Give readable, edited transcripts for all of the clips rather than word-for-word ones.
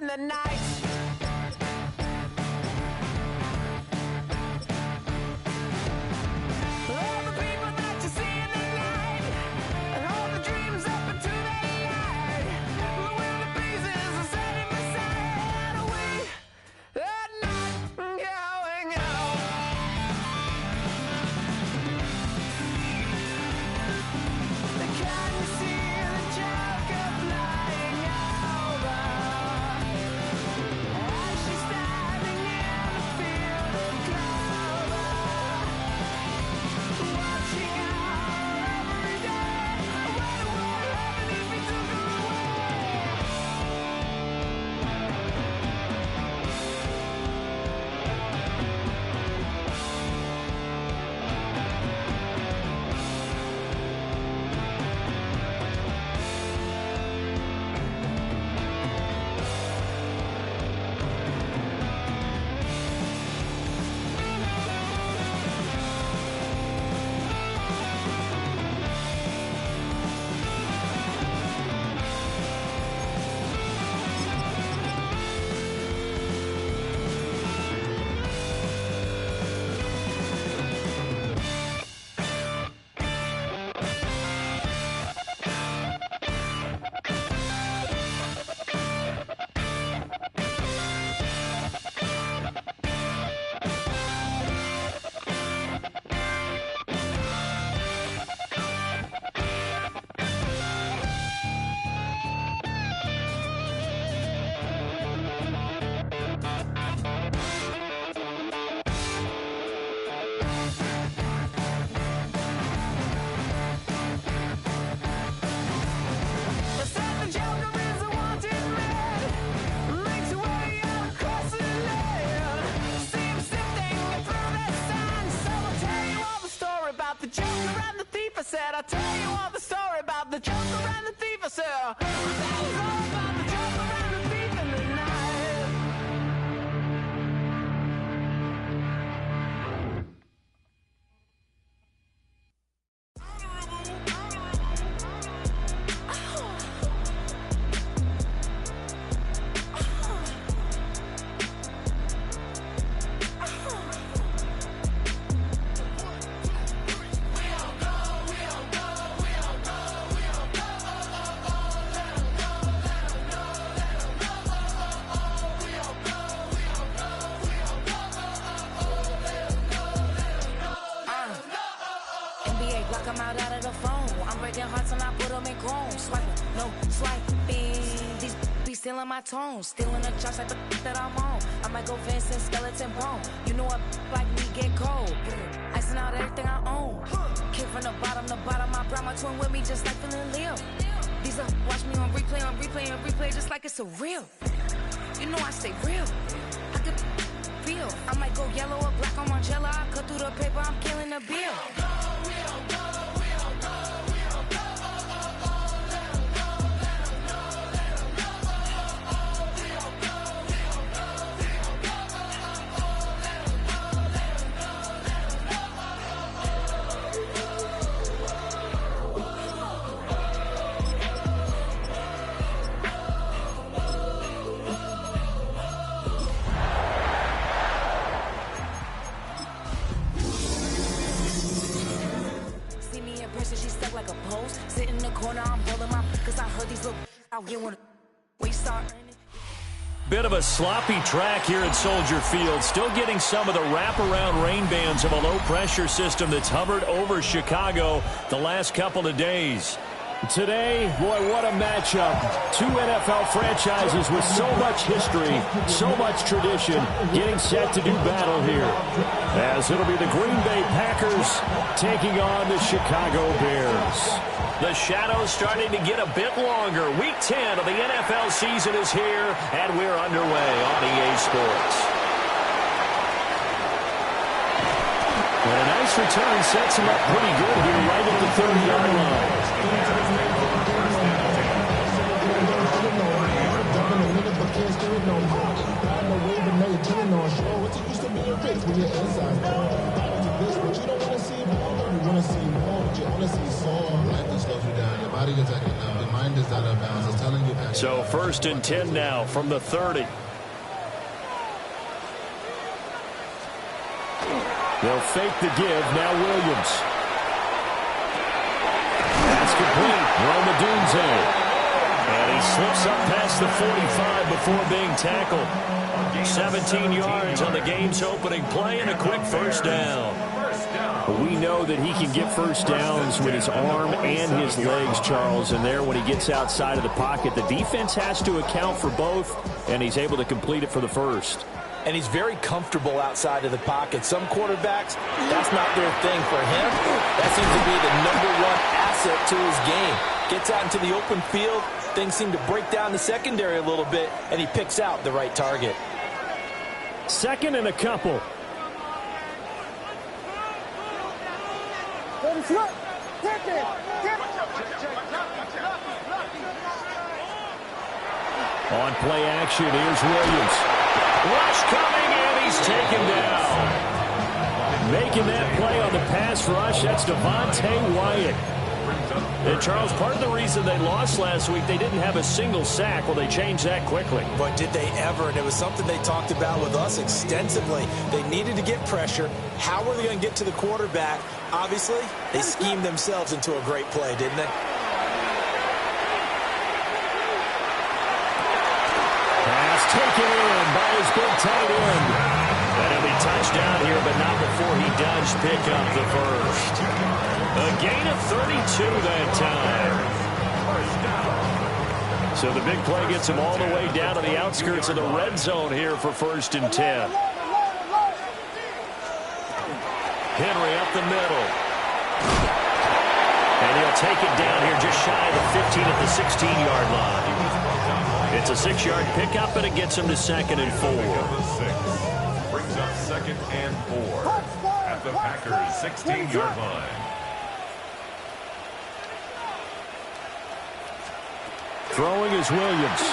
in the night. All the people that you see in the night, and all the dreams up into the light. The wind of pieces are setting beside. We are not going home. Can you see the Joker flying over? As she's standing in the field of clover, watching out every day. What would happen if he took her I'll tell you all the story about the Joker and the thief. I said, I'll tell you all about the Joker and the thief in the night. Come out of the phone. I'm breaking hearts and I put them in chrome. Swiping, no swiping. These be stealing my tones, stealing the chops like the that I'm on. I might go fence and skeleton bone. You know what like me get cold. Icing out everything I own. Kick from the bottom to bottom. I brought my twin with me just like feeling Leo. These are watch me on replay, just like it's a real. You know I stay real. I could feel. I might go yellow or black on Margiela. I cut through the paper. I'm killing the bill. Like a pose, sit in the corner, I'm rolling my, cause I heard these little out here wanna start. Bit of a sloppy track here at Soldier Field. Still getting some of the wraparound rain bands of a low-pressure system that's hovered over Chicago the last couple of days. Today, boy, what a matchup. Two NFL franchises with so much history, so much tradition, getting set to do battle here. As it'll be the Green Bay Packers taking on the Chicago Bears. The shadows starting to get a bit longer. Week 10 of the NFL season is here, and we're underway on EA Sports. And a nice return sets him up pretty good here right at the 30-yard line. want to see more, but you want to see Saul. Life that slows you down. Your body is acting up. Your mind is out of bounds. It's telling you. So 1st and 10 now from the 30. They'll fake the give. Now Williams. That's complete. Roma Dunze. And he slips up past the 45 before being tackled. 17 yards on the game's opening play and a quick first down. We know that he can get first downs with his arm and his legs, Charles. And there, when he gets outside of the pocket, the defense has to account for both, and he's able to complete it for the first. And he's very comfortable outside of the pocket. Some quarterbacks, that's not their thing. For him, that seems to be the #1 asset to his game. Gets out into the open field, things seem to break down the secondary a little bit, and he picks out the right target. 2nd and a couple. On play action, here's Williams. Rush coming, and he's taken down. Making that play on the pass rush, that's Devontae Wyatt. And, Charles, part of the reason they lost last week, they didn't have a single sack. Well, they changed that quickly. But did they ever? And it was something they talked about with us extensively. They needed to get pressure. How were they going to get to the quarterback? Obviously, they schemed themselves into a great play, didn't they? Pass taken in by his big tight end. And he'll be touchdown here, but not before he does pick up the first. A gain of 32 that time. So the big play gets him all the way down to the outskirts of the red zone here for 1st and 10. Henry up the middle. And he'll take it down here just shy of the 15 at the 16-yard line. It's a 6-yard pickup, and it gets him to 2nd and 4. Brings up 2nd and 4 at the Packers' 16-yard line. Throwing is Williams.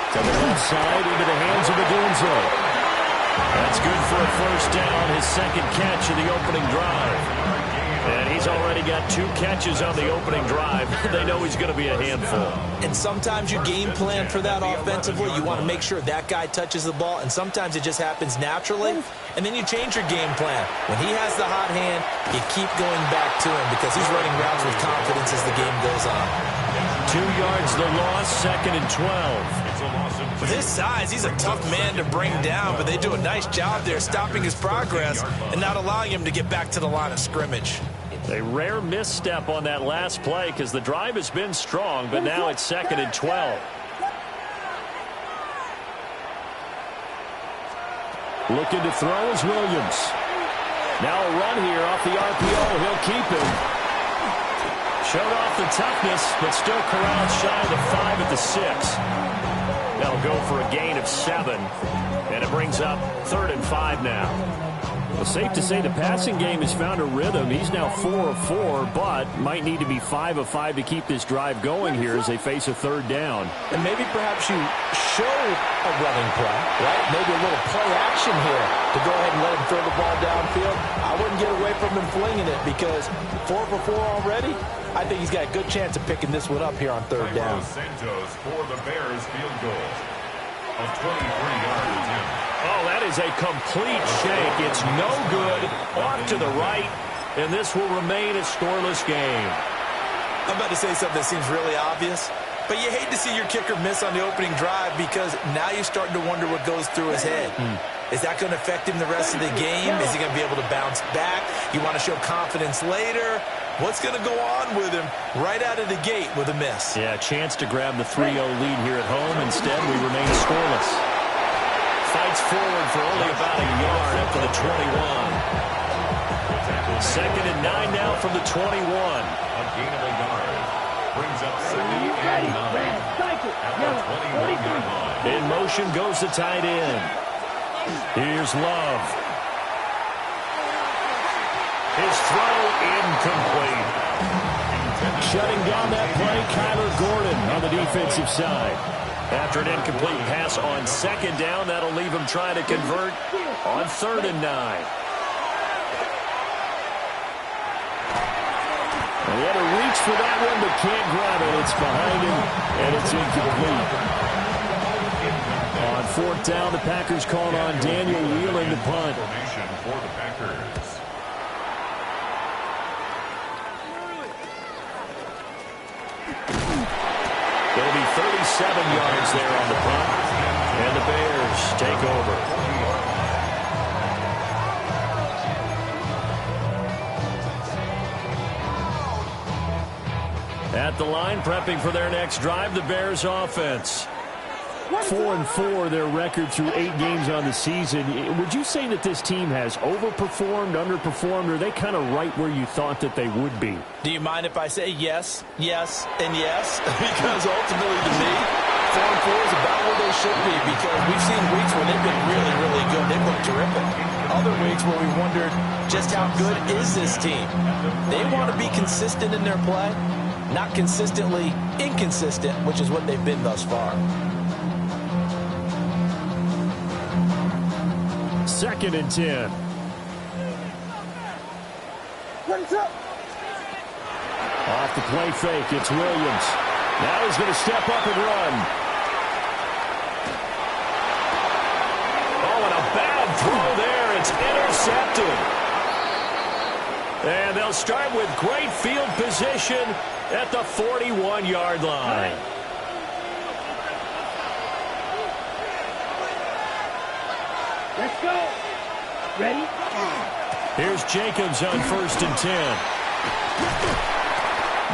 To the left side, into the hands of Odunze. That's good for a first down, his 2nd catch of the opening drive. And he's already got 2 catches on the opening drive. They know he's going to be a handful. And sometimes you game plan for that offensively. You want to make sure that guy touches the ball, and sometimes it just happens naturally, and then you change your game plan. When he has the hot hand, you keep going back to him because he's running routes with confidence as the game goes on. 2 yards the loss, 2nd and 12. With his size, he's a tough man to bring down, but they do a nice job there stopping his progress and not allowing him to get back to the line of scrimmage. A rare misstep on that last play because the drive has been strong, but now it's 2nd and 12. Looking to throw is Williams. Now a run here off the RPO. He'll keep him. Showed off the toughness, but still corralled shy of the 5 at the 6. That'll go for a gain of 7, and it brings up 3rd and 5 now. Well, safe to say the passing game has found a rhythm. He's now 4 of 4, but might need to be 5 of 5 to keep this drive going here as they face a 3rd down. And maybe perhaps you show a running play, right? Maybe a little play action here to go ahead and let him throw the ball downfield. I wouldn't get away from him flinging it because 4 for 4 already. I think he's got a good chance of picking this one up here on 3rd down. Santos for the Bears field goal. A 23-yard attempt. Oh, that is a complete shake. It's no good. Off to the right, and this will remain a scoreless game. I'm about to say something that seems really obvious, but you hate to see your kicker miss on the opening drive because now you're starting to wonder what goes through his head. Is that going to affect him the rest of the game? Is he going to be able to bounce back? You want to show confidence later? What's going to go on with him right out of the gate with a miss? Yeah, a chance to grab the 3-0 lead here at home. Instead, we remain scoreless. Fights forward for only about a yard up to the 21. 2nd and 9 now from the 21. A gain of a yard. Brings up 2nd and 9 at the 21-yard line. In motion goes the tight end. Here's Love. His throw incomplete. Shutting down that play, Kyler Gordon on the defensive side. After an incomplete pass on 2nd down, that'll leave him trying to convert on 3rd and 9. He had to reach for that one, but can't grab it. It's behind him, and it's incomplete. On fourth down, the Packers called on Daniel Wheeling to punt. Formation for the Packers. It'll be 37 yards there on the punt, and the Bears take over. At the line, prepping for their next drive, the Bears offense. 4-4, their record through 8 games on the season. Would you say that this team has overperformed, underperformed, or are they kind of right where you thought that they would be? Do you mind if I say yes, yes, and yes? Because ultimately, to me, 4-4 is about where they should be, because we've seen weeks where they've been really, really good. They've looked terrific. Other weeks where we wondered just how good is this team. They want to be consistent in their play, not consistently inconsistent, which is what they've been thus far. Second and 10. Off the play fake, it's Williams. Now he's going to step up and run. Oh, and a bad throw there. It's intercepted. And they'll start with great field position at the 41-yard line. Let's go. Ready? Here's Jacobs on first and 10.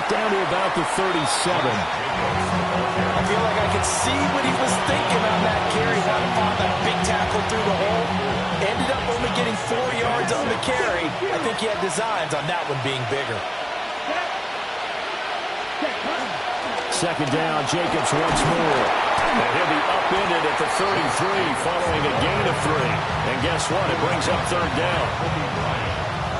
Down to about the 37. I feel like I could see what he was thinking on that carry. Wanted to find that big tackle through the hole. Ended up only getting 4 yards on the carry. I think he had designs on that one being bigger. Second down, Jacobs once more. And he'll be upended at the 33 following a gain of 3. And guess what? It brings up third down.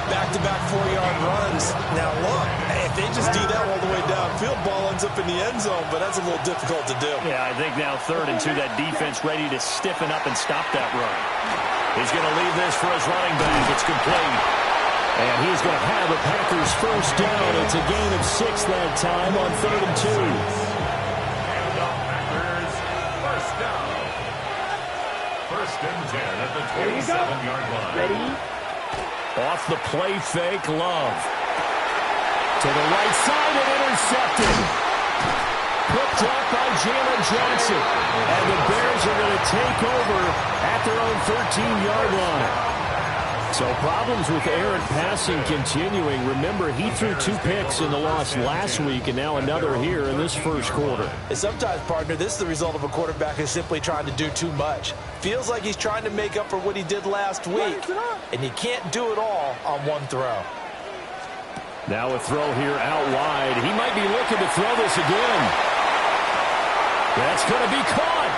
Back-to-back 4-yard runs. Now, look, if they just do that all the way downfield, ball ends up in the end zone, but that's a little difficult to do. Yeah, I think now third and 2, that defense ready to stiffen up and stop that run. He's going to leave this for his running back. It's complete. And he's going to have the Packers first down. It's a gain of 6 that time on third and 2. And the Packers first down. First and 10 at the 27-yard line. Ready? Off the play fake, Love. To the right side and intercepted. Picked up by Jalen Johnson. And the Bears are going to take over at their own 13-yard line. So problems with errant passing continuing. Remember, he threw 2 picks in the loss last week and now another here in this first quarter. And sometimes, partner, this is the result of a quarterback who's simply trying to do too much. Feels like he's trying to make up for what he did last week. And you can't do it all on one throw. Now a throw here out wide. He might be looking to throw this again. That's going to be caught.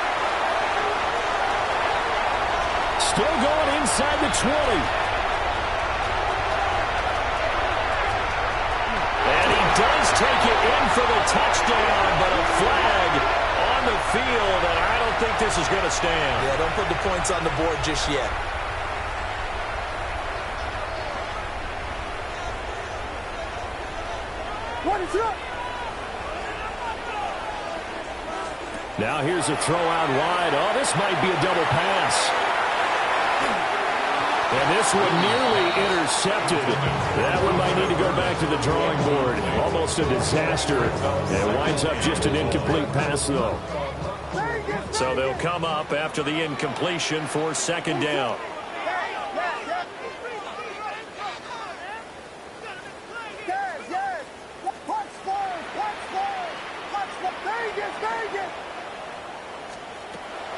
Still going inside the 20. And he does take it in for the touchdown, but a flag on the field, and I don't think this is going to stand. Yeah, don't put the points on the board just yet. Now here's a throw out wide. Oh, this might be a double pass. And this one nearly intercepted. That one might need to go back to the drawing board. Almost a disaster. And it winds up just an incomplete pass, though. So they'll come up after the incompletion for second down.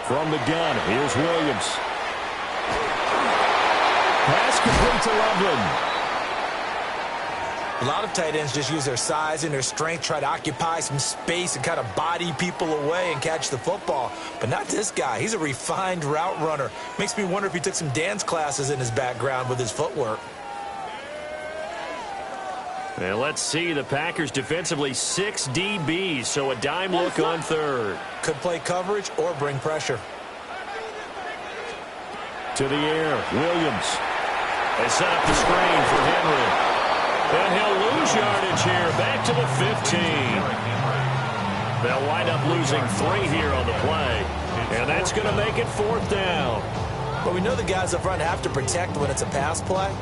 From the gun, here's Williams. Pass complete to Loveland. A lot of tight ends just use their size and their strength, try to occupy some space and kind of body people away and catch the football. But not this guy. He's a refined route runner. Makes me wonder if he took some dance classes in his background with his footwork. And let's see, the Packers defensively 6 DBs, so a dime look on third. Could play coverage or bring pressure. To the air, Williams. They set up the screen for Henry. And he'll lose yardage here, back to the 15. They'll wind up losing 3 here on the play. And that's going to make it 4th down. But we know the guys up front have to protect when it's a pass play,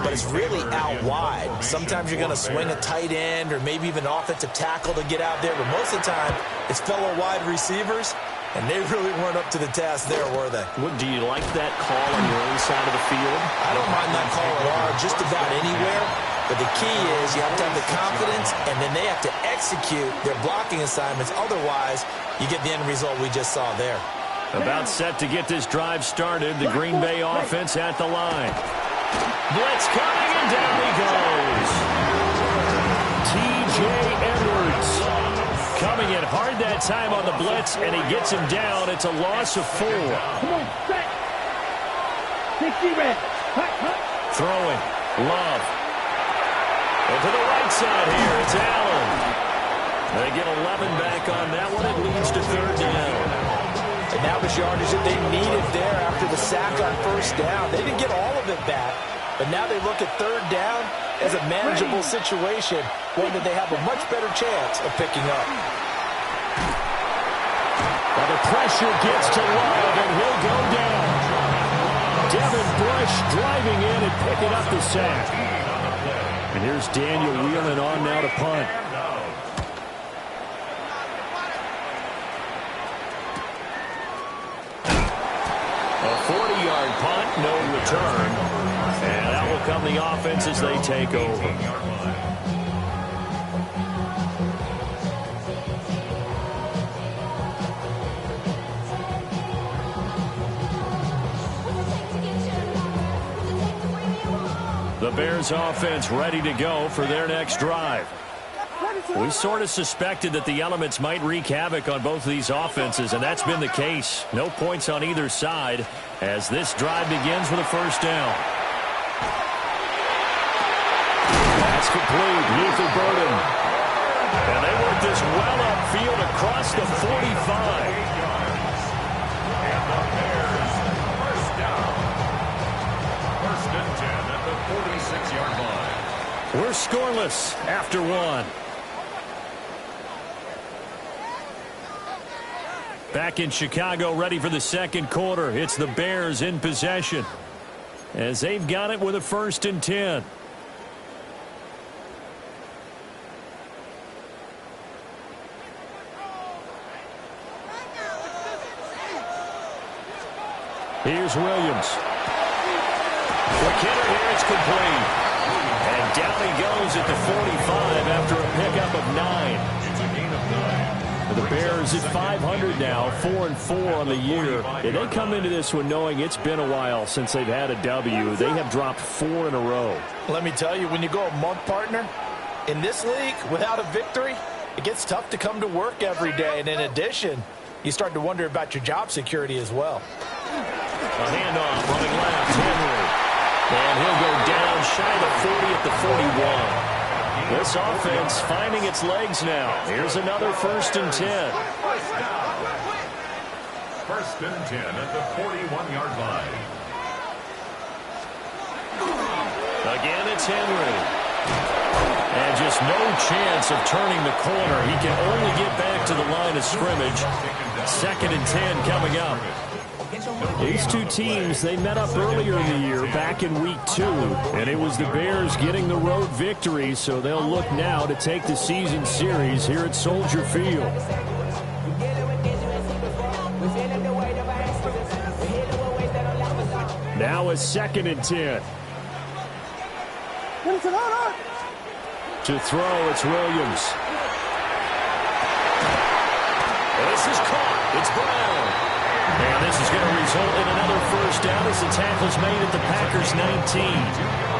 but it's really out wide. Sometimes you're going to swing a tight end or maybe even an offensive tackle to get out there, but most of the time it's fellow wide receivers, and they really weren't up to the task there, were they? Do you like that call on your own side of the field? I don't mind that call at all, just about anywhere. But the key is you have to have the confidence, and then they have to execute their blocking assignments. Otherwise, you get the end result we just saw there. About set to get this drive started. The Green Bay offense at the line. Blitz coming, and down he goes. T.J. Edwards coming in hard that time on the blitz, and he gets him down. It's a loss of 4. Come on, set. 60 red. Throwing. Love. And to the right side here, it's Allen. They get 11 back on that one. It leads to 3rd down. And that was yardage that they needed there after the sack on 1st down. They didn't get all of it back, but now they look at 3rd down as a manageable situation, one that they have a much better chance of picking up. Well, the pressure gets to Love, and he'll go down. Devin Bush driving in and picking up the sack. And here's Daniel Whelan on now to punt. A 40-yard punt, no return. And that will come the offense as they take over. The Bears offense ready to go for their next drive. We sort of suspected that the elements might wreak havoc on both of these offenses, and that's been the case. No points on either side as this drive begins with a 1st down. That's complete. Luther Burden. And they work this well upfield across the 45. And the Bears, 1st down. 1st and 10 at the 46-yard line. We're scoreless after 1. Back in Chicago, ready for the 2nd quarter. It's the Bears in possession as they've got it with a 1st and 10. Here's Williams. McKinnon here, it's complete. And down he goes at the 45 after a pickup of 9. It's a gain of 9. The Bears at 500 now, 4-4 on the year. And they come into this one knowing it's been a while since they've had a W. They have dropped 4 in a row. Let me tell you, when you go a month, partner, in this league, without a victory, it gets tough to come to work every day. And in addition, you start to wonder about your job security as well. A handoff, running left, Henry. And he'll go down shy of the 40 at the 41. This offense finding its legs now. Here's another 1st and 10. 1st down. 1st and 10 at the 41-yard line. Again, it's Henry. And just no chance of turning the corner. He can only get back to the line of scrimmage. 2nd and 10 coming up. These two teams, they met up earlier in the year, back in week 2, and it was the Bears getting the road victory, so they'll look now to take the season series here at Soldier Field. Now a 2nd and 10. To throw, it's Williams. This is caught. It's Brown. And this is going to result in another 1st down as the tackle's made at the Packers' 19.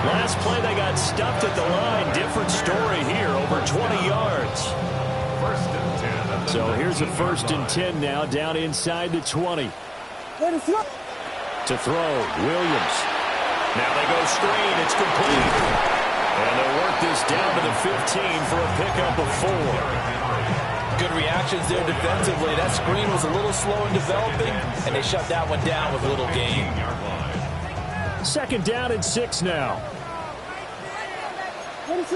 Last play, they got stuffed at the line. Different story here, over 20 yards. 1st and 10. So here's a 1st and 10 now, down inside the 20. To throw, Williams. Now they go screen. It's complete. And they'll work this down to the 15 for a pickup of 4. Good reactions there defensively. That screen was a little slow in developing, and they shut that one down with little gain. 2nd down and 6 now. Operating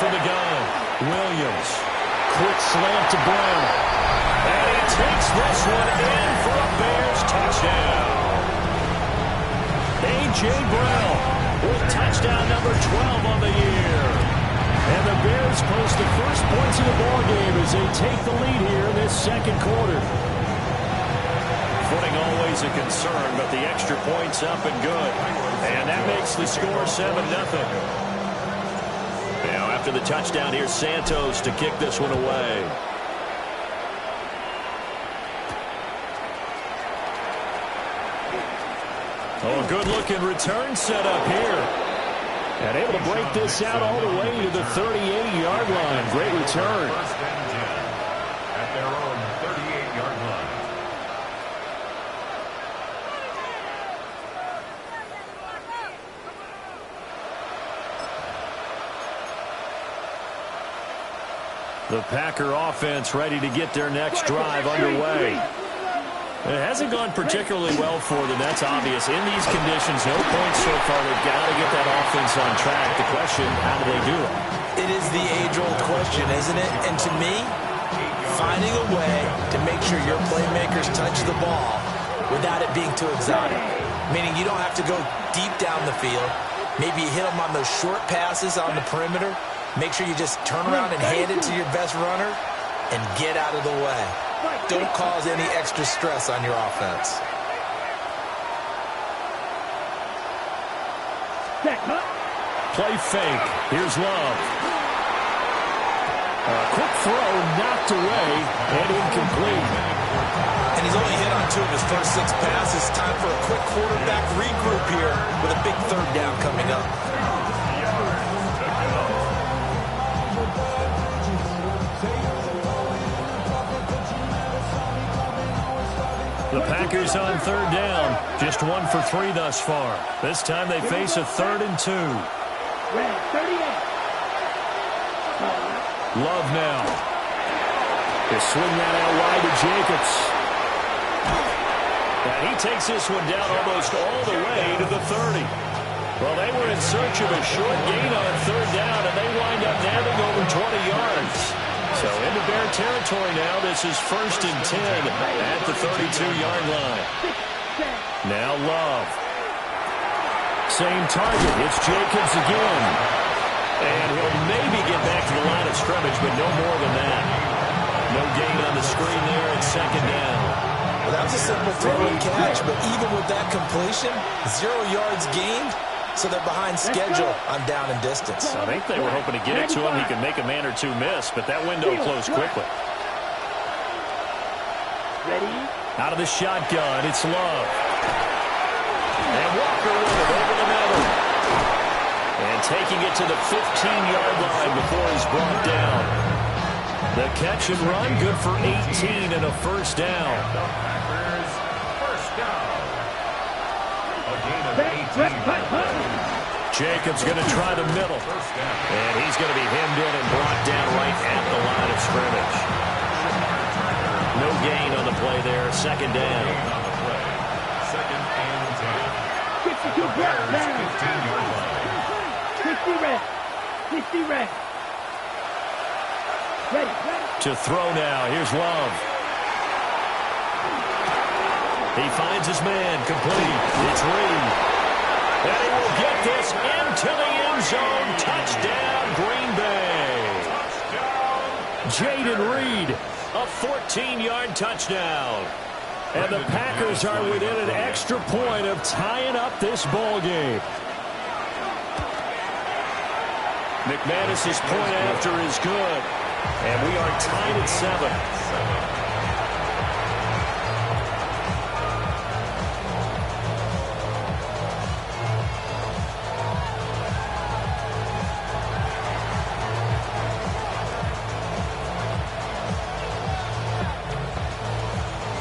from the gun, Williams. Quick slant to Brown. And he takes this one in for a Bears touchdown. A.J. Brown with touchdown number 12 on the year. And the Bears post the first points of the ballgame as they take the lead here in this second quarter. Footing always a concern, but the extra point's up and good. And that makes the score 7-0. Now after the touchdown, here's Santos to kick this one away. Oh, a good-looking return set up here. And able to break this out all the way to the 38-yard line. Great return. First and 10 at their own 38-yard line. The Packer offense ready to get their next drive underway. It hasn't gone particularly well for them. That's obvious. In these conditions, no points so far. They've got to get that offense on track. The question, how do they do it? It is the age-old question, isn't it? And to me, finding a way to make sure your playmakers touch the ball without it being too exotic. Meaning you don't have to go deep down the field. Maybe you hit them on those short passes on the perimeter. Make sure you just turn around and hand it to your best runner and get out of the way. Don't cause any extra stress on your offense. Play fake. Here's Love. A quick throw knocked away and incomplete. And he's only hit on 2 of his first 6 passes. Time for a quick quarterback regroup here with a big third down coming up. The Packers on third down. Just 1 for 3 thus far. This time they face a 3rd and 2. Love now. They swing that out wide to Jacobs. And he takes this one down almost all the way to the 30. Well, they were in search of a short gain on third down, and they wind up nabbing over 20 yards. So into Bear territory now. This is 1st and 10 at the 32-yard line. Now Love. Same target. It's Jacobs again. And he'll maybe get back to the line of scrimmage, but no more than that. No gain on the screen there at 2nd down. Well, that was a simple throw and catch, but even with that completion, 0 yards gained. So they're behind schedule on down and distance. I think they were hoping to get it to him. He could make a man or 2 miss, but that window closed quickly. Out of the shotgun, it's Love. And Walker with it over the middle. And taking it to the 15-yard line before he's brought down. The catch and run, good for 18 and a 1st down. First down. A gain of 18. Jacobs going to try the middle. And he's going to be hemmed in and brought down right at the line of scrimmage. No gain on the play there. 2nd down. 2nd and 10. 15-yard line. 60 red. Ready. To throw now. Here's Love. He finds his man. Complete. It's Reed. And he will get this into the end zone. Touchdown, Green Bay. Jaden Reed, a 14-yard touchdown. And the Packers are within an extra point of tying up this ball game. McManus's point after is good. And we are tied at 7.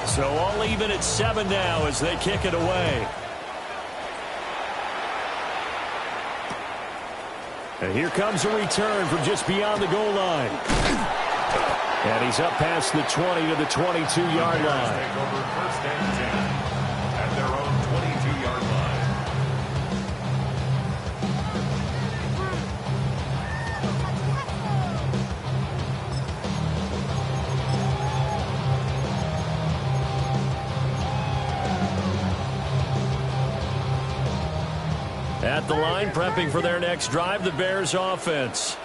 So all even at 7 now as they kick it away. And here comes a return from just beyond the goal line. And he's up past the 20 to the 22-yard line. Take over 1st and 10 at their own 22-yard line. At the line, prepping for their next drive, the Bears offense.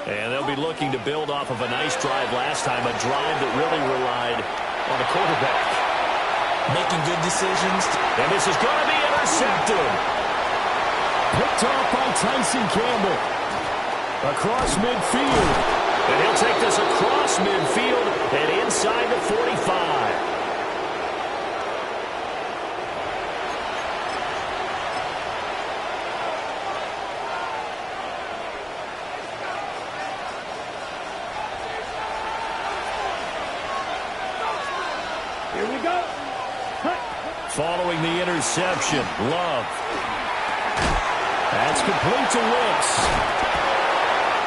And they'll be looking to build off of a nice drive last time, a drive that really relied on the quarterback. Making good decisions. And this is going to be intercepted. Picked off by Tyson Campbell. Across midfield. And he'll take this across midfield and inside the 45. Here we go. Following the interception, Love. That's complete to Wicks.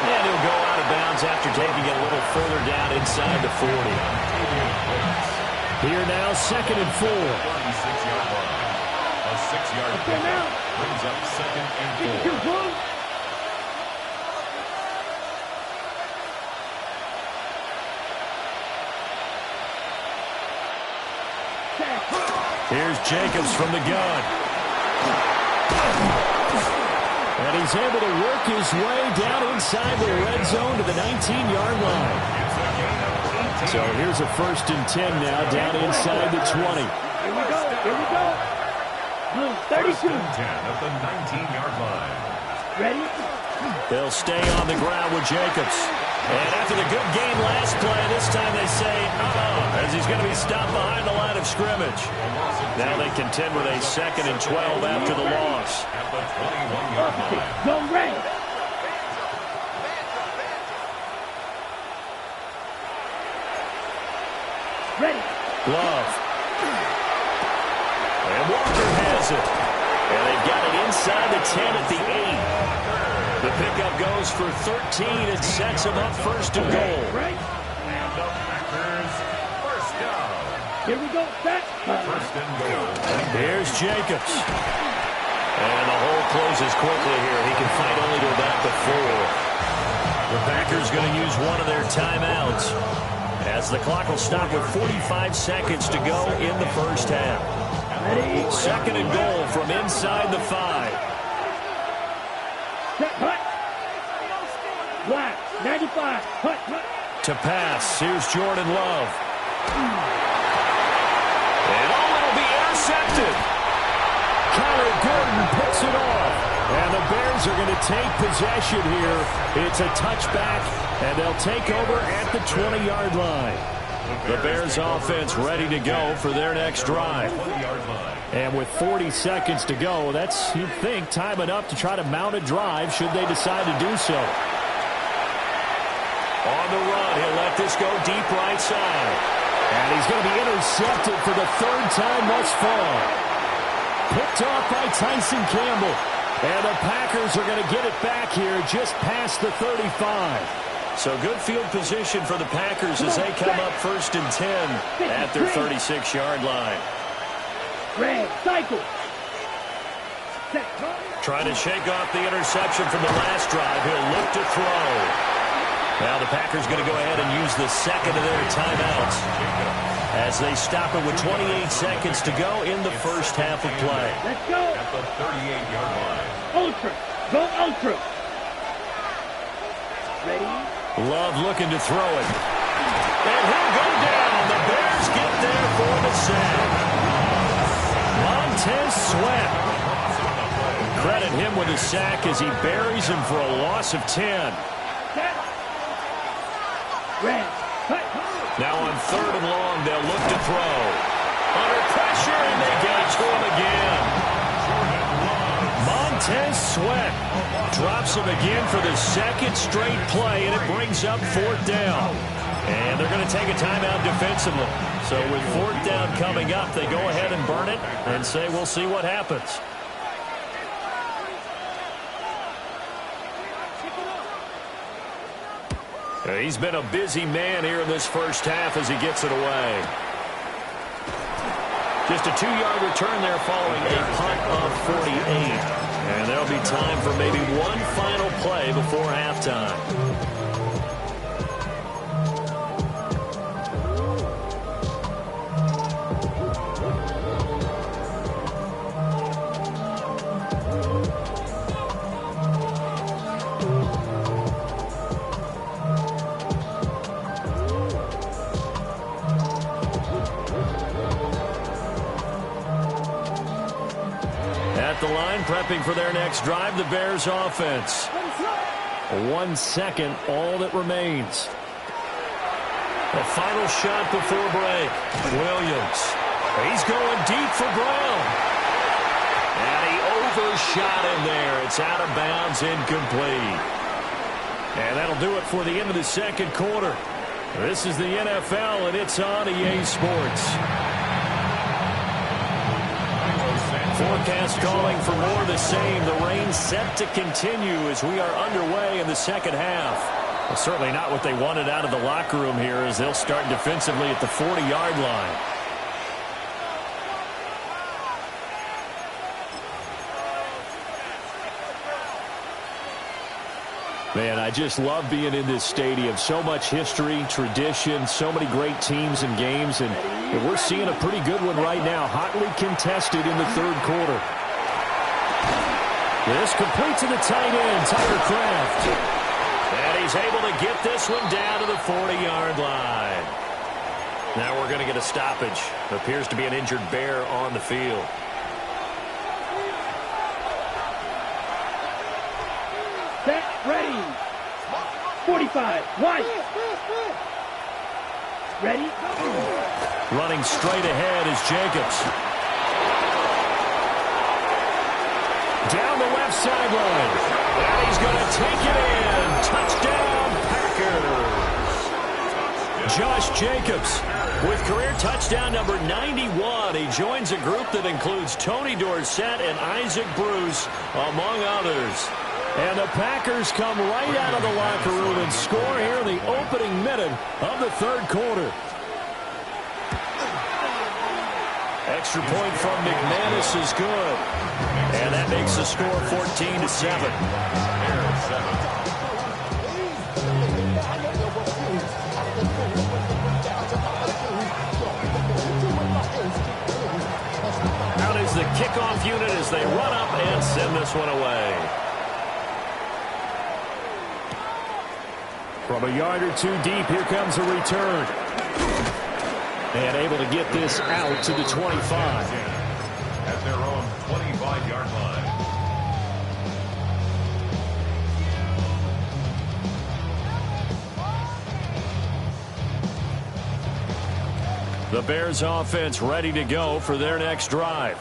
And he'll go out of bounds after taking it a little further down inside the 40. Here now, 2nd and 4. 36-yard line. A 6-yard pickup brings up 2nd and 4. Here's Jacobs from the gun. And he's able to work his way down inside the red zone to the 19-yard line. So here's a 1st and 10 now down inside the 20. Here we go. Here we go. 32. 1st and 10 at the 19-yard line. Ready? They'll stay on the ground with Jacobs. And after the good game last play, this time they say, as he's going to be stopped behind the line of scrimmage. Now they contend with a 2nd and 12 after the loss. At the 21-yard line. Go red. Ready. Love. And Walker has it. And they've got it inside the 10 at the 8. The pickup goes for 13. It sets them up 1st and goal. Right. And the Packers, 1st down. Here we go. Set. 1st and goal. Here's Jacobs. And the hole closes quickly here. He can fight only to about the 4. The Packers going to use one of their timeouts, as the clock will stop with 45 seconds to go in the 1st half. 2nd and goal from inside the 5. Set. Hut. Black. 95. Hut. Hut. To pass. Here's Jordan Love. And it'll be intercepted. Kyler Gordon picks it off. And the Bears are going to take possession here. It's a touchback, and they'll take over at the 20-yard line. The Bears offense ready to go for their next drive. And with 40 seconds to go, that's, you'd think, time enough to try to mount a drive should they decide to do so. On the run, he'll let this go deep right side. And he's going to be intercepted for the 3rd time thus far. Picked off by Tyson Campbell. And the Packers are going to get it back here just past the 35. So good field position for the Packers as they come up 1st and 10 at their 36-yard line. Red. Cycle. Set. Trying to shake off the interception from the last drive. He'll look to throw. Now the Packers going to go ahead and use the 2nd of their timeouts as they stop it with 28 seconds to go in the 1st half of play. Let's go. At the 38-yard line. Ultra. Go ultra. Ready? Love looking to throw it. And he'll go down. The Bears get there for the sack. Montez Sweat. Credit him with a sack as he buries him for a loss of 10. Set. Red. Cut. Now on 3rd and long, they'll look to throw. Under pressure, and they get it to him again. Montez Sweat drops him again for the 2nd straight play, and it brings up 4th down. And they're going to take a timeout defensively. So with 4th down coming up, they go ahead and burn it and say, we'll see what happens. He's been a busy man here in this 1st half as he gets it away. Just a 2-yard return there following a punt of 48. And there'll be time for maybe one final play before halftime. at the line, prepping for their next drive, the Bears offense. 1 second, all that remains. The final shot before break. Williams. He's going deep for Brown. And he overshot him there. It's out of bounds, incomplete. And that'll do it for the end of the second quarter. This is the NFL, and it's on EA Sports. Forecast calling for more of the same. The rain set to continue as we are underway in the second half. Well, certainly not what they wanted out of the locker room here as they'll start defensively at the 40-yard line. Man, I just love being in this stadium. So much history, tradition, so many great teams and games, and we're seeing a pretty good one right now, hotly contested in the third quarter. This complete to the tight end, Tucker Kraft. And he's able to get this one down to the 40-yard line. Now we're going to get a stoppage. Appears to be an injured Bear on the field. Set, ready. 45, one. Ready? Running straight ahead is Jacobs. Down the left sideline. And he's going to take it in. Touchdown, Packers. Josh Jacobs with career touchdown number 91. He joins a group that includes Tony Dorsett and Isaac Bruce, among others. And the Packers come right out of the locker room and score here in the opening minute of the third quarter. Extra point from McManus is good. And that makes the score 14-7. Out is the kickoff unit as they run up and send this one away. From a yard or two deep, here comes a return. And able to get this out to the 25. At their own 25-yard line. The Bears offense ready to go for their next drive.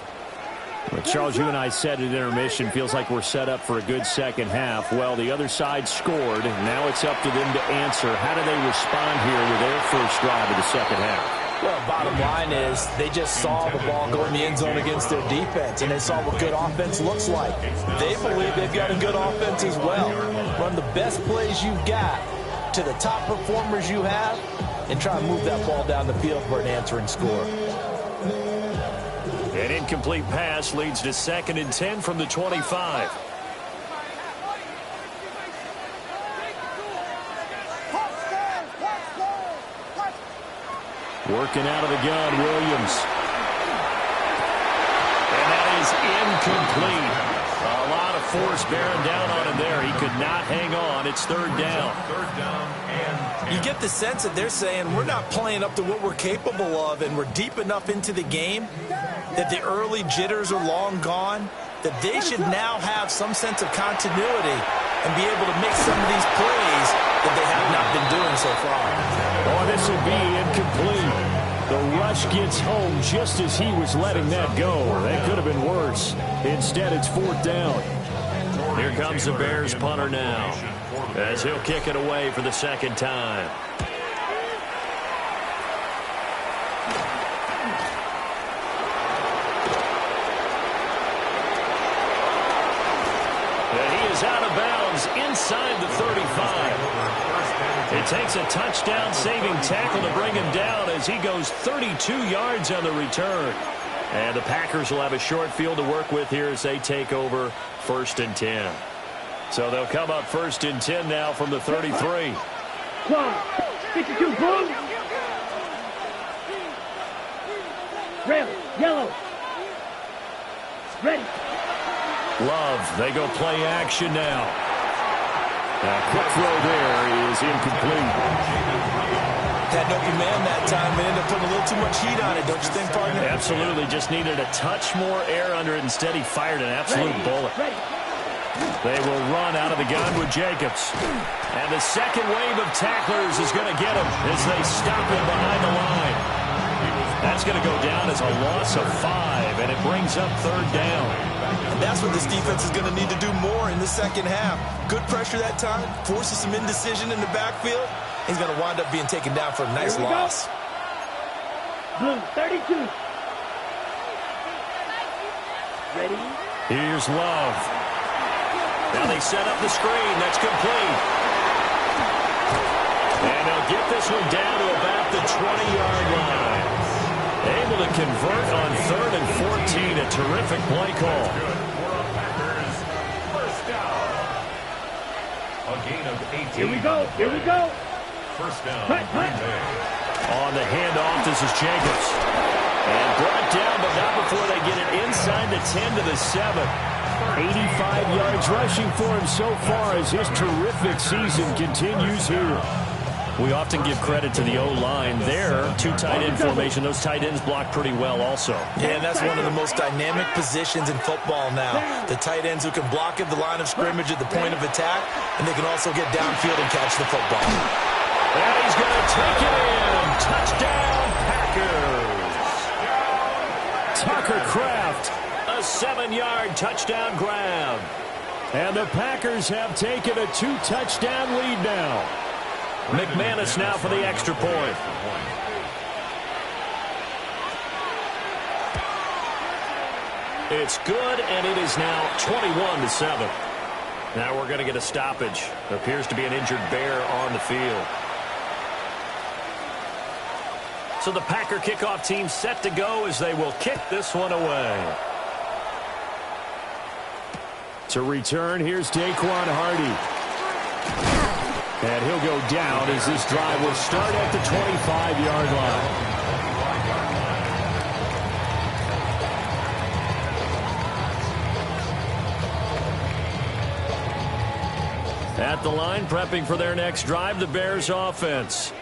Well, Charles, you and I said at intermission, feels like we're set up for a good second half. Well, the other side scored. Now it's up to them to answer. How do they respond here with their first drive of the second half? Well, bottom line is they just saw the ball go in the end zone against their defense, and they saw what good offense looks like. They believe they've got a good offense as well. Run the best plays you've got to the top performers you have and try to move that ball down the field for an answering score. An incomplete pass leads to 2nd and 10 from the 25. Working out of the gun, Williams. And that is incomplete. A lot of force bearing down on him there. He could not hang on. It's third down. You get the sense that they're saying we're not playing up to what we're capable of, and we're deep enough into the game that the early jitters are long gone, that they should now have some sense of continuity and be able to make some of these plays that they have not been doing so far. Oh, this will be incomplete. The rush gets home just as he was letting that go. That could have been worse. Instead, it's 4th down. Here comes the Bears punter now as he'll kick it away for the second time. Out of bounds inside the 35. It takes a touchdown-saving tackle to bring him down as he goes 32 yards on the return. And the Packers will have a short field to work with here as they take over 1st and 10. So they'll come up 1st and 10 now from the 33. Clock. 52, blue. Red, yellow. Ready. Love, they go play action now. A quick throw there is incomplete. Had an open man that time and ended up putting a little too much heat on it, don't you think, partner? Absolutely. Just needed a touch more air under it. Instead, he fired an absolute bullet. They will run out of the gun with Jacobs. And the second wave of tacklers is going to get him as they stop him behind the line. That's going to go down as a loss of 5, and it brings up third down. And that's what this defense is going to need to do more in the second half. Good pressure that time, forces some indecision in the backfield. He's going to wind up being taken down for a nice loss. Blue, 32. Ready? Here's Love. Now they set up the screen. That's complete. And they'll get this one down to about the 20-yard line. Able to convert on 3rd and 14. A terrific play call. First down. A gain of 18. Here we go. Here we go. First down. Cut. On the handoff, this is Jacobs. And brought down, but not before they get it inside the 10 to the 7. 85 yards rushing for him so far as his terrific season continues here. We often give credit to the O-line there. 2 tight end formation. Those tight ends block pretty well also. Yeah, and that's one of the most dynamic positions in football now. The tight ends who can block at the line of scrimmage at the point of attack, and they can also get downfield and catch the football. And he's going to take it in. Touchdown, Packers. Tucker Kraft, a 7-yard touchdown grab. And the Packers have taken a 2-touchdown lead now. McManus now for the extra point. It's good, and it is now 21-7. Now we're going to get a stoppage. There appears to be an injured Bear on the field. So the Packer kickoff team set to go as they will kick this one away. To return, here's Daquan Hardy. And he'll go down as this drive will start at the 25-yard line. At the line, prepping for their next drive, the Bears offense.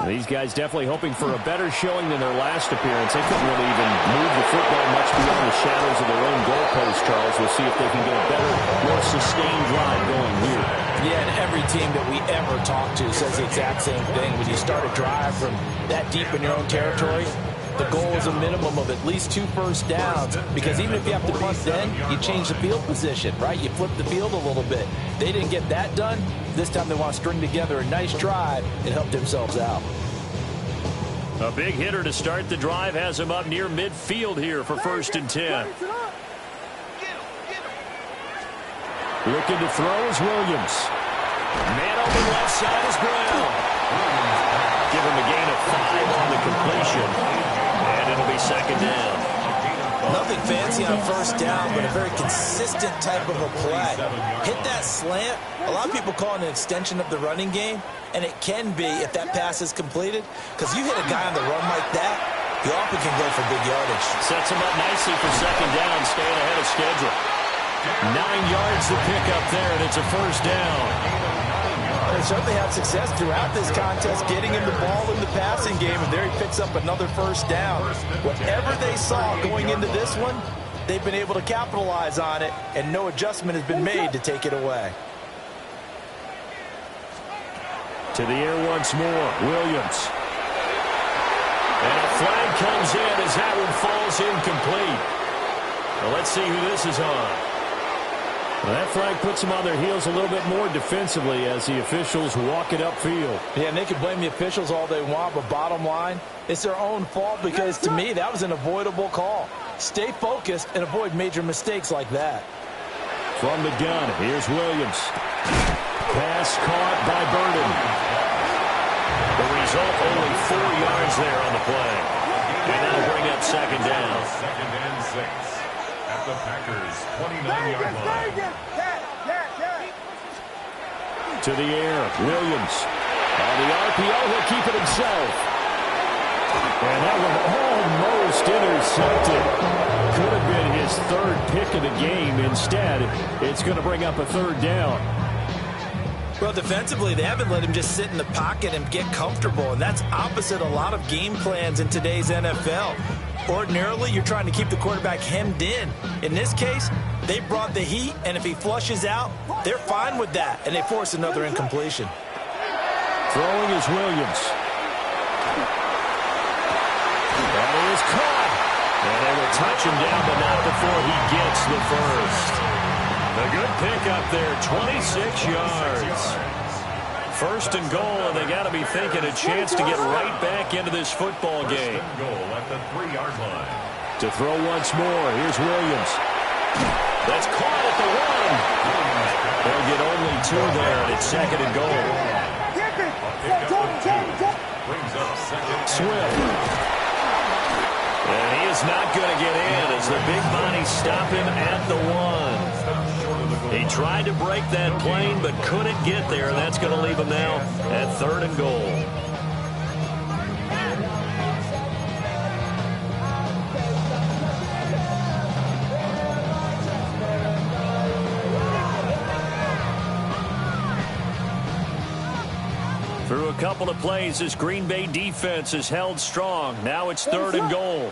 These guys definitely hoping for a better showing than their last appearance. They couldn't really even move the football much beyond the shadows of their own goalpost, Charles. We'll see if they can get a better, more sustained drive going here. Yeah, and every team that we ever talk to says the exact same thing. When you start a drive from that deep in your own territory, the goal is a minimum of at least 2 first downs, because even if you have to punt then, you change the field position, right? You flip the field a little bit. They didn't get that done. This time they want to string together a nice drive and help themselves out. A big hitter to start the drive has him up near midfield here for 1st and 10. Looking to throw is Williams. Man open left side is Brown. Give him a gain of 5 on the completion. And it'll be 2nd down. Nothing fancy on 1st down, but a very consistent type of a play. Hit that slant. A lot of people call it an extension of the running game, and it can be if that pass is completed, because you hit a guy on the run like that, you often can go for big yardage. Sets him up nicely for 2nd down, staying ahead of schedule. 9 yards to pick up there, and it's a 1st down. They certainly had success throughout this contest getting him the ball in the passing game, and there he picks up another 1st down. Whatever they saw going into this one, they've been able to capitalize on it, and no adjustment has been made to take it away. To the air once more, Williams. And a flag comes in as that one falls incomplete. Well, let's see who this is on. Well, that flag puts them on their heels a little bit more defensively as the officials walk it upfield. Yeah, and they can blame the officials all they want, but bottom line, it's their own fault, because to me, that was an avoidable call. Stay focused and avoid major mistakes like that. From the gun, here's Williams. Pass caught by Burden. The result, only 4 yards there on the play. And that'll bring up 2nd down. 2nd and 6. At the Packers' 29-yard line. To the air, Williams. On the RPO, he'll keep it himself. And that one almost intercepted. Could have been his 3rd pick of the game. Instead, it's going to bring up a 3rd down. Well, defensively, they haven't let him just sit in the pocket and get comfortable, and that's opposite a lot of game plans in today's NFL. Ordinarily, you're trying to keep the quarterback hemmed in. In this case, they brought the heat, and if he flushes out, they're fine with that, and they force another incompletion. Throwing is Williams. That is caught. And they will touch him down, but not before he gets the first. A good pickup there, 26 yards. First and goal, and they got to be thinking a chance to get right back into this football game. First and goal at the 3-yard line. To throw once more, here's Williams. That's caught at the 1. They'll get only 2 there, and it's second and goal. Brings up second. Swift. And he is not going to get in as the big bodies stop him at the 1. He tried to break that plane but couldn't get there. That's going to leave him now at 3rd and goal. Through a couple of plays, this Green Bay defense is held strong. Now it's 3rd and goal.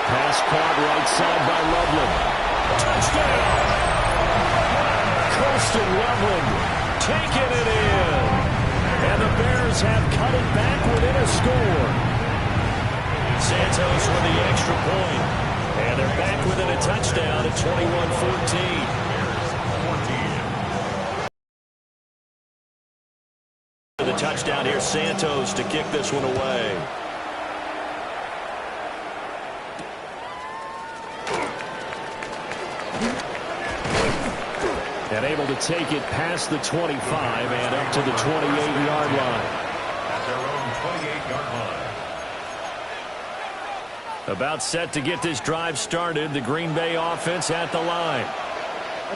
Pass caught right side by Loveland. Touchdown! Kirsten Loveland taking it in. And the Bears have cut it back within a score. Santos with the extra point. And they're back within a touchdown at 21-14. The touchdown here, Santos to kick this one away. And able to take it past the 25 and up to the 28-yard line. At their own 28-yard line. About set to get this drive started, the Green Bay offense at the line.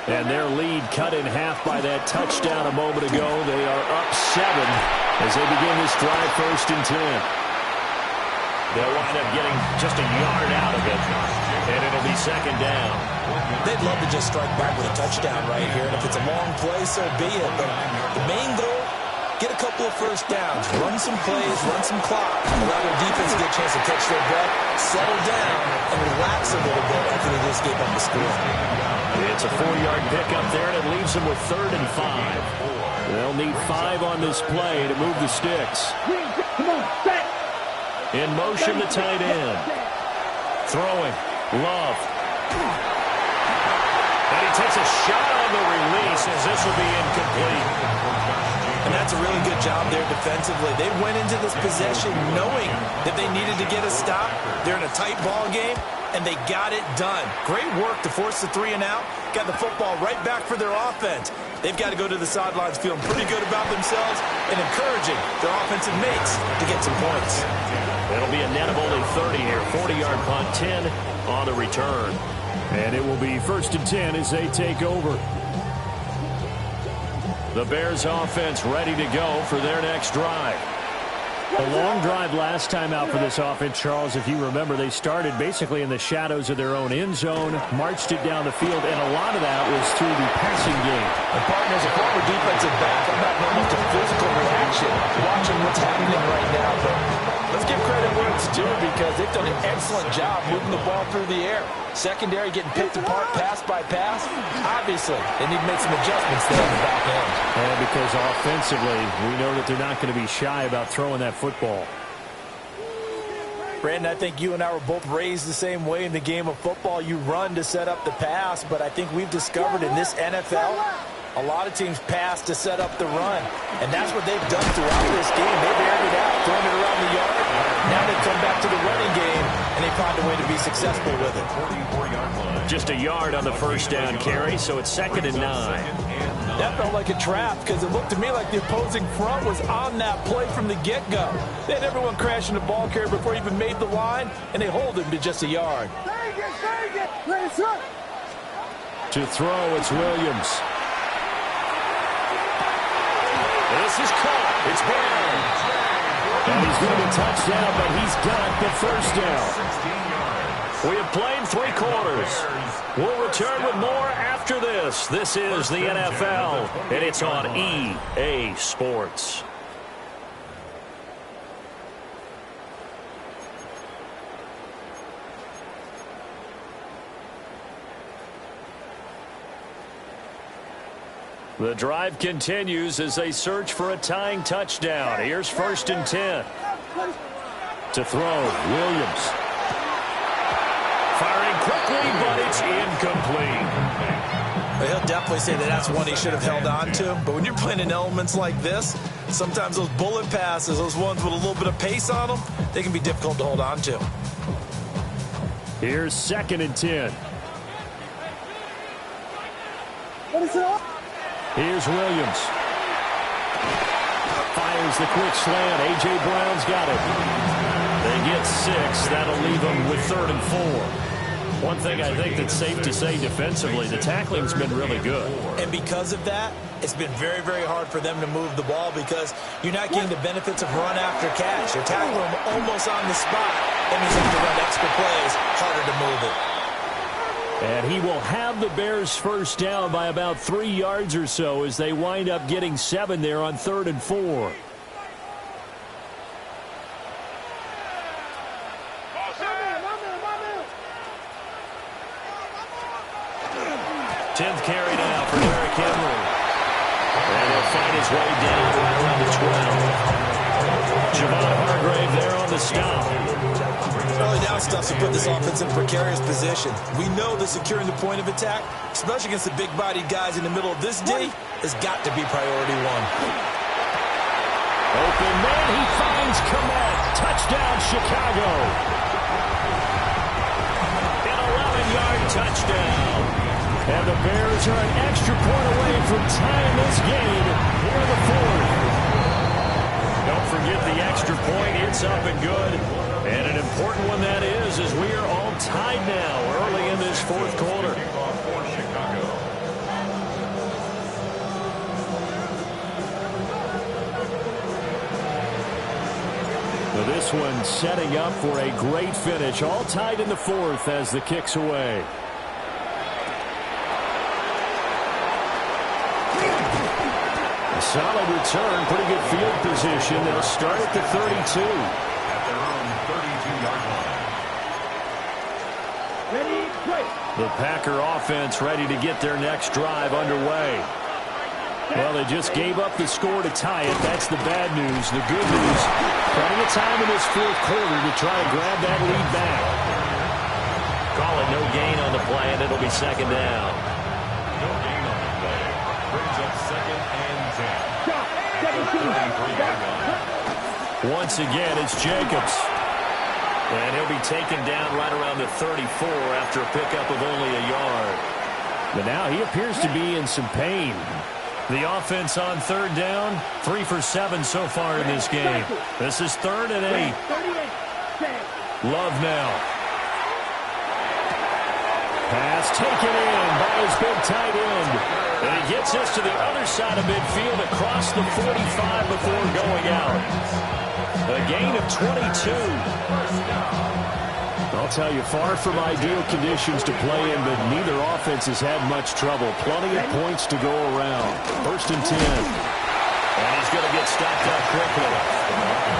And their lead cut in half by that touchdown a moment ago. They are up 7 as they begin this drive 1st and 10. They'll wind up getting just a yard out of it, and it'll be 2nd down. They'd love to just strike back with a touchdown right here, and if it's a long play, so be it. But the main goal, get a couple of first downs, run some plays, run some clock, allow their defense to get a chance to catch their breath, settle down, and relax a little bit after they just gave up the score. It's a 4-yard pickup there, and it leaves them with 3rd and 5. They'll need 5 on this play to move the sticks. In motion, the tight end. Throwing. Love. And he takes a shot on the release as this will be incomplete. And that's a really good job there defensively. They went into this possession knowing that they needed to get a stop. They're in a tight ball game, and they got it done. Great work to force the 3 and out. Got the football right back for their offense. They've got to go to the sidelines feeling pretty good about themselves and encouraging their offensive mates to get some points. It'll be a net of only 30 here. 40-yard punt, 10 on the return. And it will be 1st and 10 as they take over. The Bears offense ready to go for their next drive. A long drive last time out for this offense, Charles. If you remember, they started basically in the shadows of their own end zone, marched it down the field, and a lot of that was through the passing game. And partner, as a former defensive back, I'm not almost a physical reaction watching what's happening right now. But let's give credit where it's due because they've done an excellent job moving the ball through the air. Secondary getting picked apart pass by pass. Obviously, they need to make some adjustments there on the back end. And because offensively, we know that they're not going to be shy about throwing that football. Brandon, I think you and I were both raised the same way in the game of football. You run to set up the pass, but I think we've discovered in this NFL, a lot of teams pass to set up the run. And that's what they've done throughout this game. They've aired it out, thrown it around the yard. Now they come back to the running game, and they find a way to be successful with it. Just a yard on the first down carry, so it's 2nd and 9. That felt like a trap because it looked to me like the opposing front was on that play from the get-go. They had everyone crashing the ball carrier before he even made the line, and they hold him to just a yard. To throw, it's Williams. This is caught. It's Brown. And he's going to touchdown, but he's got the first down. 16 yards. We have played 3 quarters. We'll return with more after this. This is the NFL, and it's on EA Sports. The drive continues as they search for a tying touchdown. Here's 1st and 10. To throw, Williams. Firing quickly, but it's incomplete. He'll definitely say that that's one he should have held on to. But when you're playing in elements like this, sometimes those bullet passes, those ones with a little bit of pace on them, they can be difficult to hold on to. Here's 2nd and 10. Here's Williams. Fires the quick slant. A.J. Brown's got it. They get 6. That'll leave them with 3rd and 4. One thing I think that's safe to say defensively, the tackling's been really good. And because of that, it's been very, very hard for them to move the ball because you're not getting the benefits of run after catch. You're tackling them almost on the spot. That means you have to run extra plays, harder to move it. And he will have the Bears first down by about 3 yards or so as they wind up getting 7 there on 3rd and 4. Tenth carry now for Derrick Henry. And he'll find his way down right around the 12. Javon Hargrave there on the stop. Early down stuff to put this offense in a precarious position. We know that securing the point of attack, especially against the big-bodied guys in the middle of this D, has got to be priority 1. Open man, he finds Komet. Touchdown, Chicago. An 11-yard touchdown. And the Bears are an extra point away from tying this game here in the 4th. Don't forget the extra point. It's up and good. And an important one that is, as we are all tied now early in this 4th quarter. Well, this one setting up for a great finish. All tied in the 4th as the kick's away. A solid return, pretty good field position. They'll start at the 32. The Packer offense ready to get their next drive underway. Well, they just gave up the score to tie it. That's the bad news. The good news, plenty of time in this 4th quarter to try to grab that lead back. Call it no gain on the play, and it'll be 2nd down. No gain on the play. Brings up 2nd and 10. Once again, it's Jacobs. And he'll be taken down right around the 34 after a pickup of only a yard. But now he appears to be in some pain. The offense on 3rd down, 3 for 7 so far in this game. This is 3rd and 8. Love now. Pass taken in by his big tight end. And he gets us to the other side of midfield across the 45 before going out. A gain of 22. I'll tell you, far from ideal conditions to play in, but neither offense has had much trouble. Plenty of points to go around. 1st and 10. And he's going to get stopped up quickly.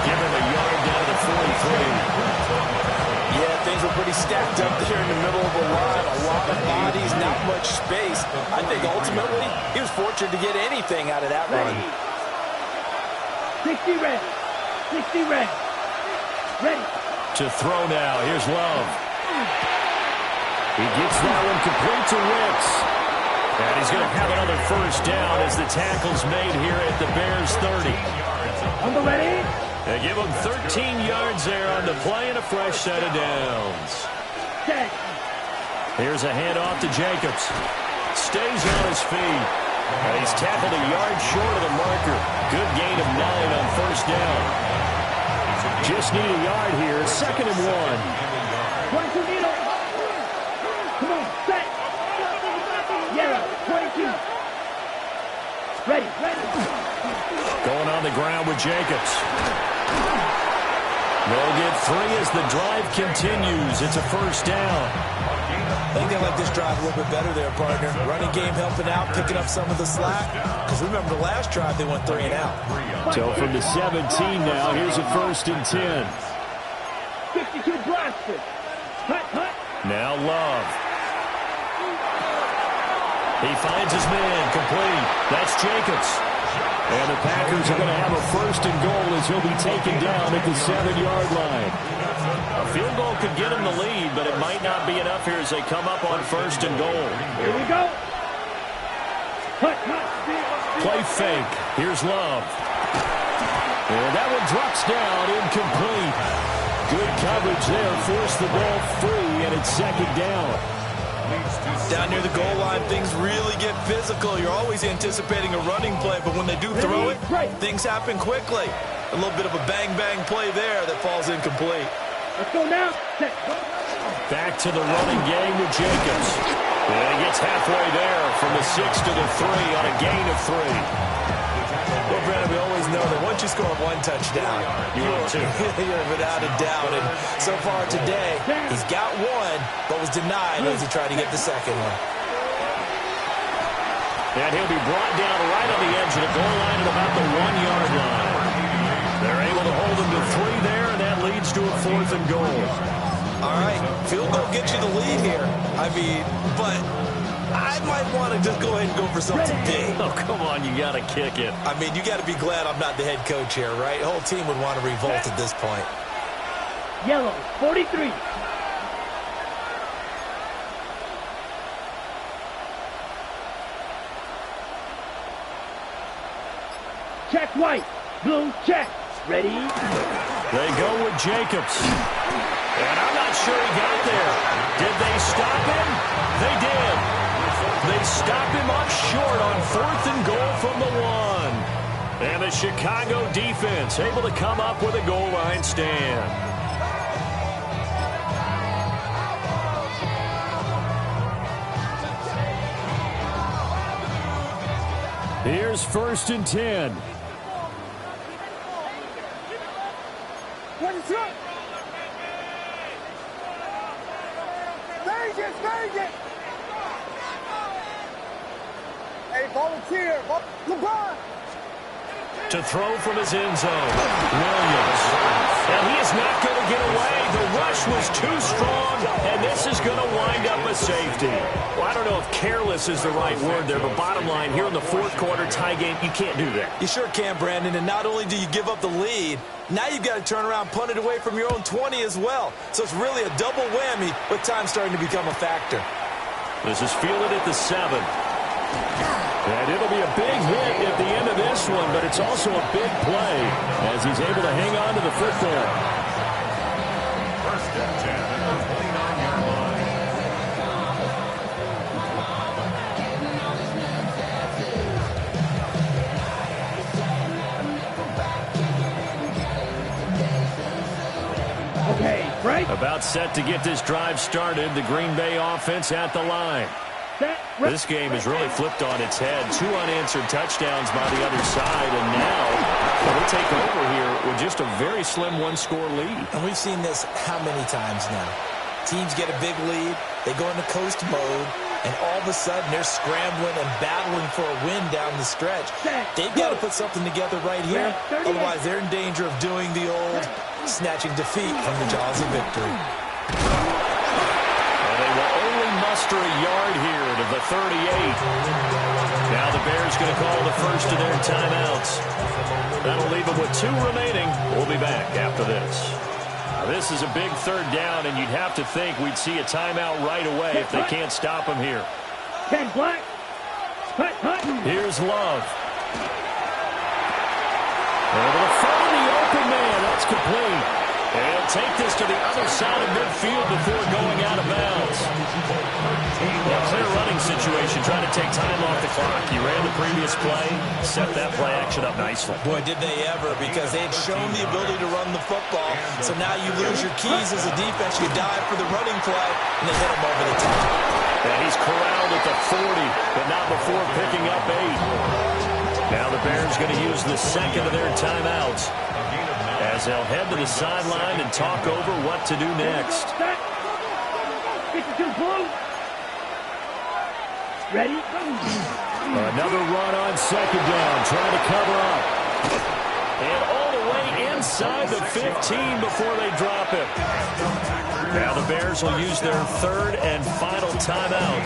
Give him a yard down to the 43. Yeah, things were pretty stacked up there in the middle of the line. A lot of bodies, not much space. I think ultimately he was fortunate to get anything out of that run. 60 red. 60 red. Ready. To throw now. Here's Love. He gets that one complete to Wicks. And he's going to have another first down as the tackle's made here at the Bears 30. On the ready. They give him 13 yards there on the play and a fresh set of downs. 10. Here's a handoff to Jacobs. Stays on his feet. And he's tackled a yard short of the marker. Good gain of 9 on first down. Just need a yard here. 2nd and 1. 22 needle. Come on, set. Yellow, 22. Ready. Going on the ground with Jacobs. They'll get 3 as the drive continues. It's a first down. I think they like this drive a little bit better there, partner. Running game helping out, picking up some of the slack. Because remember, the last drive they went 3 and out. So from the 17 now, here's a 1st and 10. 62 blaster. Hut, hut. Now Love. He finds his man, complete. That's Jacobs. And the Packers are going to have a 1st and goal as he'll be taken down at the 7-yard line. A field goal could get him the lead, but it might not be enough here as they come up on 1st and goal. Here we go. Hut, hut. Play fake. Here's Love. And that one drops down, incomplete. Good coverage there, forced the ball free, and it's 2nd down. Down near the goal line, things really get physical. You're always anticipating a running play, but when they do throw it, things happen quickly. A little bit of a bang-bang play there that falls incomplete. Let's go now. Back to the running game with Jacobs. And he gets halfway there from the 6 to the 3 on a gain of 3. Well, Brandon, we always know that once you score 1 touchdown, you're without a doubt. And so far today, he's got 1, but was denied as he tried to get the 2nd one. And he'll be brought down right on the edge of the goal line at about the 1-yard line. They're able to hold him to 3 there, and that leads to a 4th and goal. All right, field goal gets you the lead here. I mean, but I might want to just go ahead and go for something big. Oh, come on, you got to kick it. I mean, you got to be glad I'm not the head coach here, right? The whole team would want to revolt at this point. Yellow, 43. Check white. Blue, check. Ready? They go with Jacobs. And I'm not sure he got there. Did they stop him? They did. They stop him up short on 4th and goal from the 1. And the Chicago defense able to come up with a goal line stand. Here's 1st and 10. What is up? Vegas! Hey, volunteer! LeBron! To throw from his end zone, Williams. And he is not going to get away. The rush was too strong, and this is going to wind up a safety. Well, I don't know if careless is the right word there, but bottom line, here in the 4th quarter tie game, you can't do that. You sure can, Brandon, and not only do you give up the lead, now you've got to turn around, punt it away from your own 20 as well. So it's really a double whammy with time starting to become a factor. This is fielded at the 7. And it'll be a big hit at the end of this one, but it's also a big play as he's able to hang on to the football. 1st and 10 at the 29-yard line. Okay, right. About set to get this drive started, the Green Bay offense at the line. This game is really flipped on its head. 2 unanswered touchdowns by the other side, and now they'll take over here with just a very slim 1-score lead. And we've seen this how many times now? Teams get a big lead, they go into coast mode, and all of a sudden they're scrambling and battling for a win down the stretch. They've got to put something together right here, otherwise they're in danger of doing the old snatching defeat from the jaws of victory. Muster a yard here to the 38. Now the Bears going to call the first of their timeouts. That'll leave them with 2 remaining. We'll be back after this. Now, this is a big 3rd down, and you'd have to think we'd see a timeout right away if they can't stop him here. 10 black. Here's Love. Able to find the open man. That's complete. And he'll take this to the other side of midfield before going out of bounds. Now, clear running situation, trying to take time off the clock. He ran the previous play, set that play action up nicely. Boy, did they ever, because they had shown the ability to run the football. So now you lose your keys as a defense. You dive for the running play, and they hit him over the top. And he's corralled at the 40, but not before picking up 8. Now the Bears going to use the 2nd of their timeouts as as they'll head to the sideline and talk over what to do next. 52 blue. Ready? Another run on second down, trying to cover up. And all the way inside the 15 before they drop it. Now the Bears will use their third and final timeout.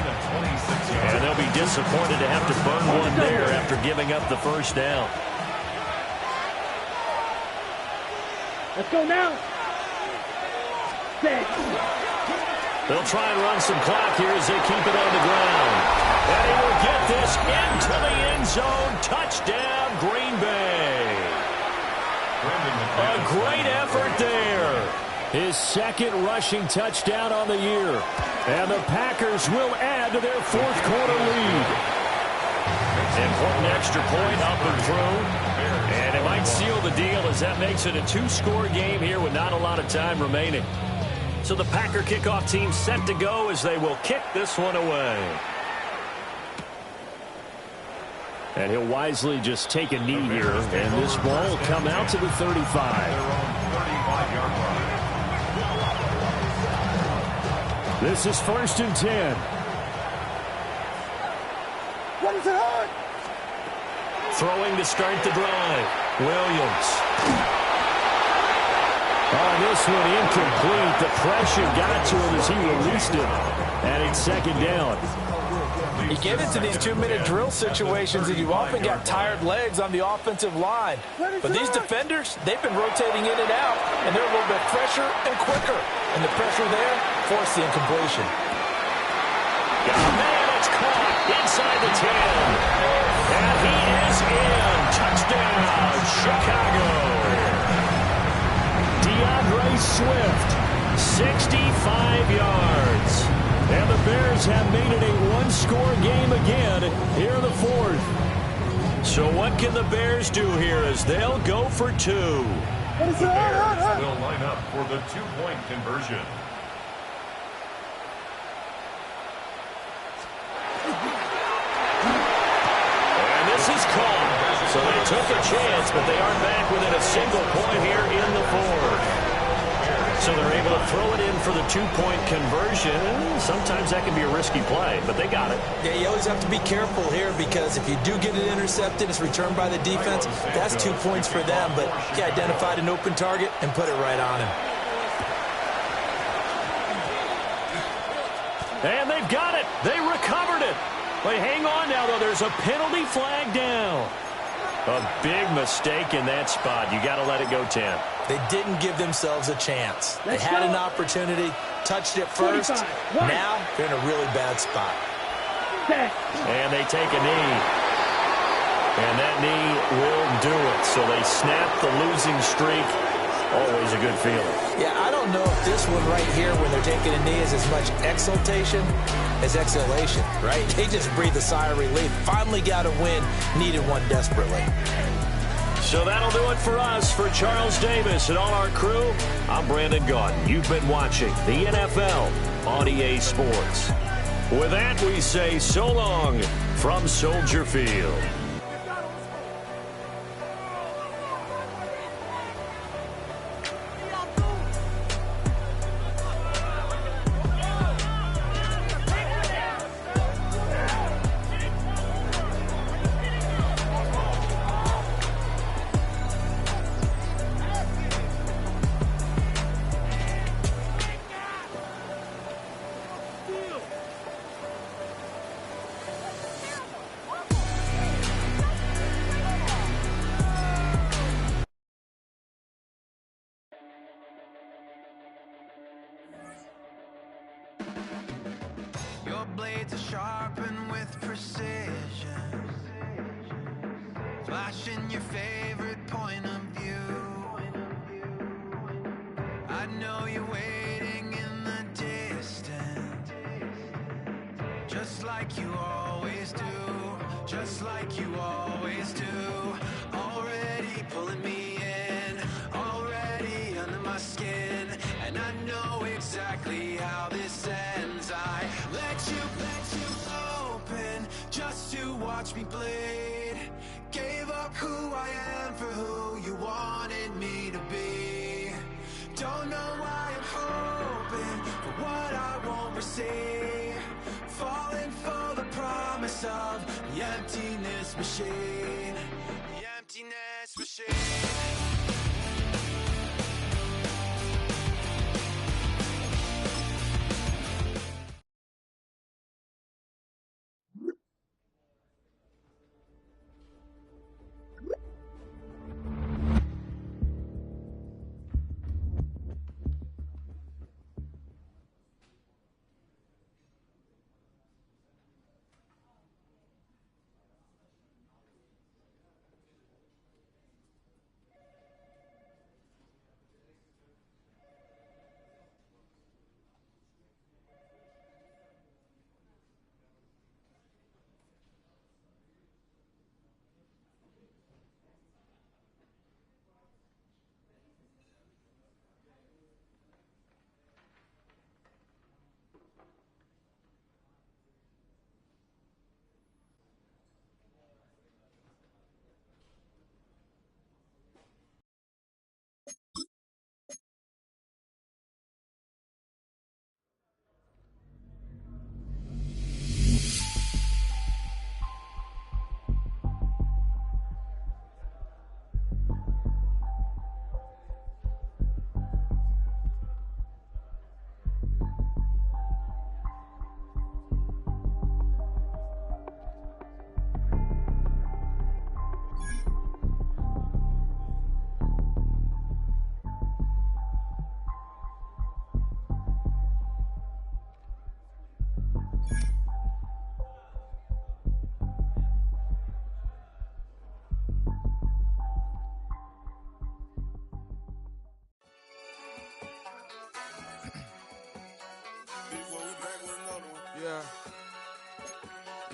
And they'll be disappointed to have to burn one there after giving up the first down. Let's go now. Set. They'll try and run some clock here as they keep it on the ground. And he will get this into the end zone. Touchdown, Green Bay. A great effort there. His second rushing touchdown on the year. And the Packers will add to their fourth quarter lead. Important extra point up and through. And it might seal the deal as that makes it a two-score game here with not a lot of time remaining. So the Packer kickoff team set to go as they will kick this one away. And he'll wisely just take a knee here, and this ball will come out to the 35. This is 1st and 10. What is it on? Throwing to start the drive. Williams. On this one, incomplete. The pressure got to him as he released it. And it's second down. You get into these 2-minute drill situations and you often got tired legs on the offensive line. But these defenders, they've been rotating in and out, and they're a little bit fresher and quicker. And the pressure there forced the incompletion. Oh, man, it's caught inside the 10. And he is in. Touchdown, Chicago. DeAndre Swift, 65 yards. And the Bears have made it a one-score game again here in the fourth. So what can the Bears do here as they'll go for two? The Bears will line up for the two-point conversion. And this is caught. So they took a chance, but they aren't back within a single point here in the fourth. So they're able to throw it in for the two-point conversion. Sometimes that can be a risky play, but they got it. Yeah, you always have to be careful here because if you do get it intercepted, it's returned by the defense, that's 2 points for them. But he identified an open target and put it right on him. And they've got it. They recovered it. Wait, hang on now, though. There's a penalty flag down. A big mistake in that spot. You got to let it go 10. They didn't give themselves a chance. They had an opportunity, touched it first. Now they're in a really bad spot. And they take a knee. And that knee will do it. So they snap the losing streak. Always a good feeling. Yeah, I don't know if this one right here when they're taking a knee is as much exultation as exhalation, right? They just breathe a sigh of relief. Finally got a win. Needed one desperately. So that'll do it for us. For Charles Davis and all our crew, I'm Brandon Gaudin. You've been watching the NFL on EA Sports. With that, we say so long from Soldier Field. Your blades are sharpened with precision, flashing your favorite point of view. I know you're waiting in the distance, just like you always do, just like you always do. Already pulling me in, already under my skin, and I know exactly how this ends. I let you open just to watch me bleed. Gave up who I am for who you wanted me to be. see, falling for the promise of the emptiness machine. The emptiness machine.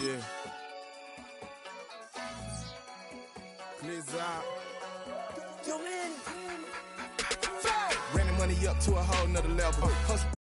Yeah. Clears out. Running money up to a whole nother level.